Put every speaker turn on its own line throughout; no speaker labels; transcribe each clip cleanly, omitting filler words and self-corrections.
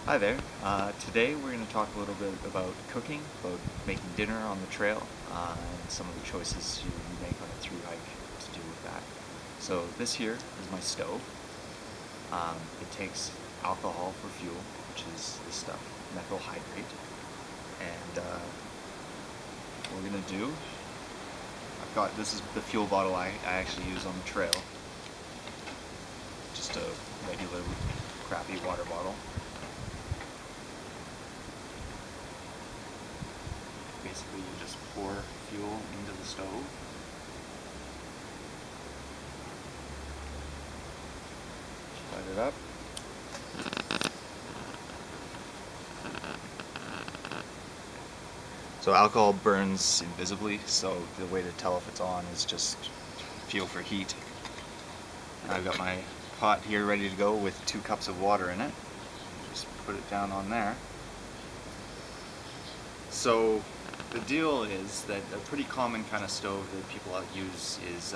Hi there. Today we're going to talk a little bit about cooking, about making dinner on the trail, and some of the choices you make on a thru hike to do with that. So this here is my stove. It takes alcohol for fuel, which is this stuff, methyl hydrate. And what we're going to do, this is the fuel bottle I actually use on the trail. Just a regular crappy water bottle. Basically, you just pour fuel into the stove. Light it up. So alcohol burns invisibly, so the way to tell if it's on is just feel for heat. I've got my pot here ready to go with 2 cups of water in it. Just put it down on there. So the deal is that a pretty common kind of stove that people use is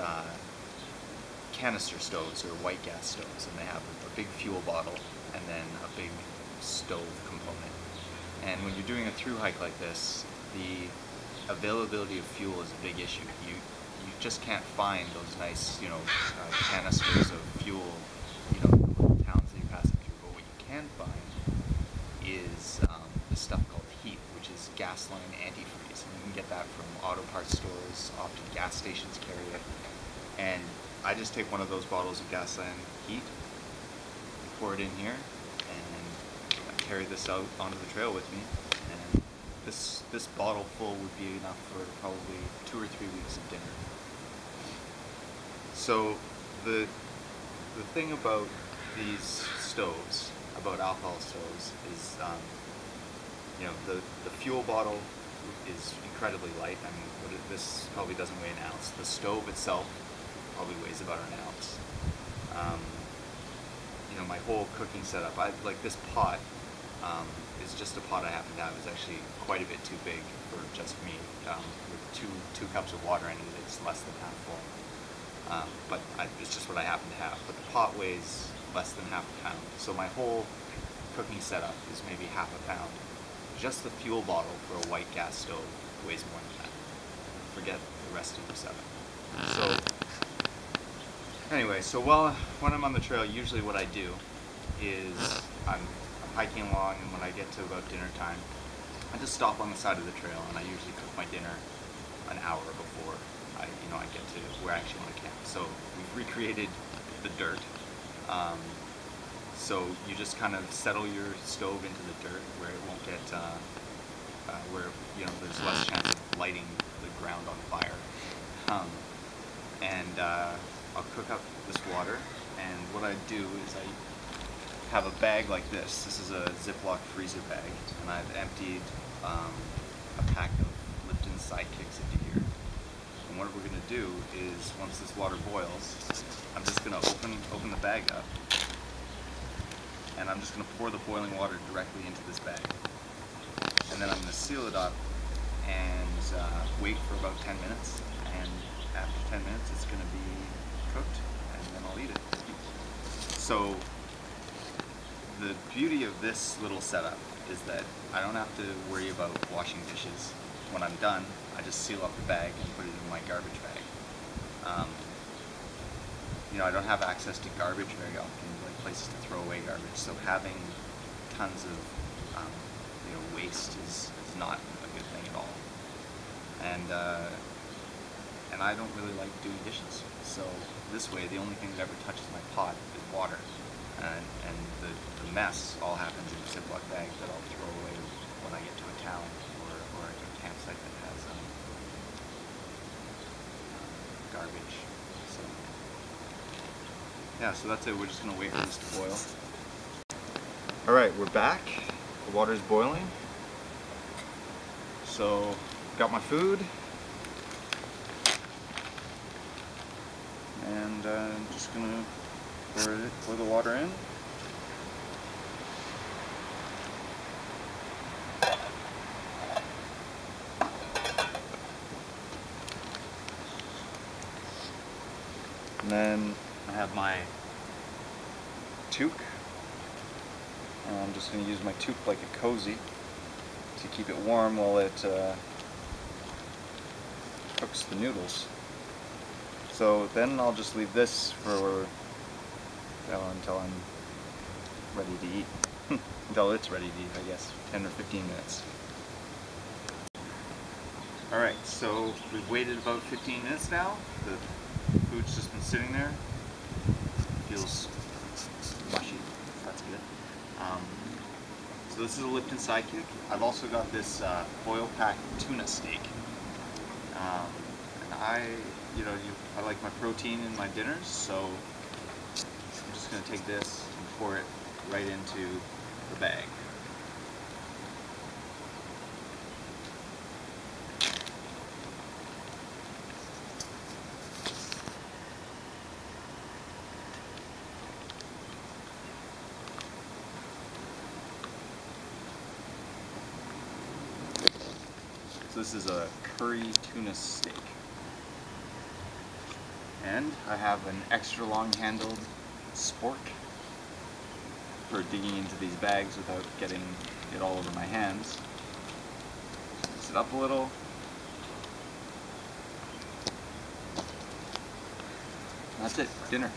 canister stoves or white gas stoves, and they have a big fuel bottle and then a big stove component. And when you're doing a thru hike like this, the availability of fuel is a big issue. You just can't find those nice, canisters of fuel, in the little towns that you're passing through. But what you can find is this stuff called HEAT, which is gasoline antifreeze. And you can get that from auto parts stores. Often gas stations carry it. And I just take one of those bottles of gasoline HEAT, pour it in here, and I carry this out onto the trail with me. And this bottle full would be enough for probably 2 or 3 weeks of dinner. So the thing about these stoves, about alcohol stoves, is the fuel bottle is incredibly light. I mean, this probably doesn't weigh an ounce. The stove itself probably weighs about an ounce. My whole cooking setup, like this pot is just a pot I happen to have. It's actually quite a bit too big for just me. With two cups of water in it, it's less than half full. But it's just what I happen to have. But the pot weighs less than half a pound. So my whole cooking setup is maybe half a pound. Just the fuel bottle for a white gas stove weighs more than that. Forget the rest of the setup. So anyway, when I'm on the trail, usually what I do is I'm hiking along, and when I get to about dinner time, I just stop on the side of the trail, and I usually cook my dinner an hour before I get to where I actually want to camp. So we've recreated the dirt. So you just kind of settle your stove into the dirt where it won't get, where there's less chance of lighting the ground on fire. I'll cook up this water, and what I do is I have a bag like this. This is a Ziploc freezer bag, and I've emptied a pack of Lipton Sidekicks into here. And what we're going to do is, once this water boils, I'm just going to open the bag up, and I'm just going to pour the boiling water directly into this bag. And then I'm going to seal it up and wait for about 10 minutes. And after 10 minutes, it's going to be cooked, and then I'll eat it. So the beauty of this little setup is that I don't have to worry about washing dishes. When I'm done, I just seal up the bag and put it in my garbage bag. I don't have access to garbage very often, like places to throw away garbage, so having tons of waste is not a good thing at all. And I don't really like doing dishes, so this way the only thing that ever touches my pot is water, and the mess all happens in a Ziploc bag that I'll throw away when I get to a town or a campsite that has garbage. So yeah, so that's it. We're just going to wait for this to boil. Alright, we're back. The water's boiling. So, got my food. And I'm just going to pour the water in. And then I have my toque,
And I'm just going to use my toque like a cozy to keep it warm while it cooks the noodles. So then I'll just leave this for until I'm ready to eat. Until it's ready to eat, I guess. 10 or 15 minutes. Alright, so we've waited about 15 minutes now. The food's just been sitting there. Feels mushy. That's good. So this is a Lipton Sidekick. I've also got this foil pack tuna steak. And I like my protein in my dinners, so I'm just going to take this and pour it right into the bag. So this is a curry tuna steak. And I have an extra long handled spork for digging into these bags without getting it all over my hands. Mix it up a little. That's it, dinner.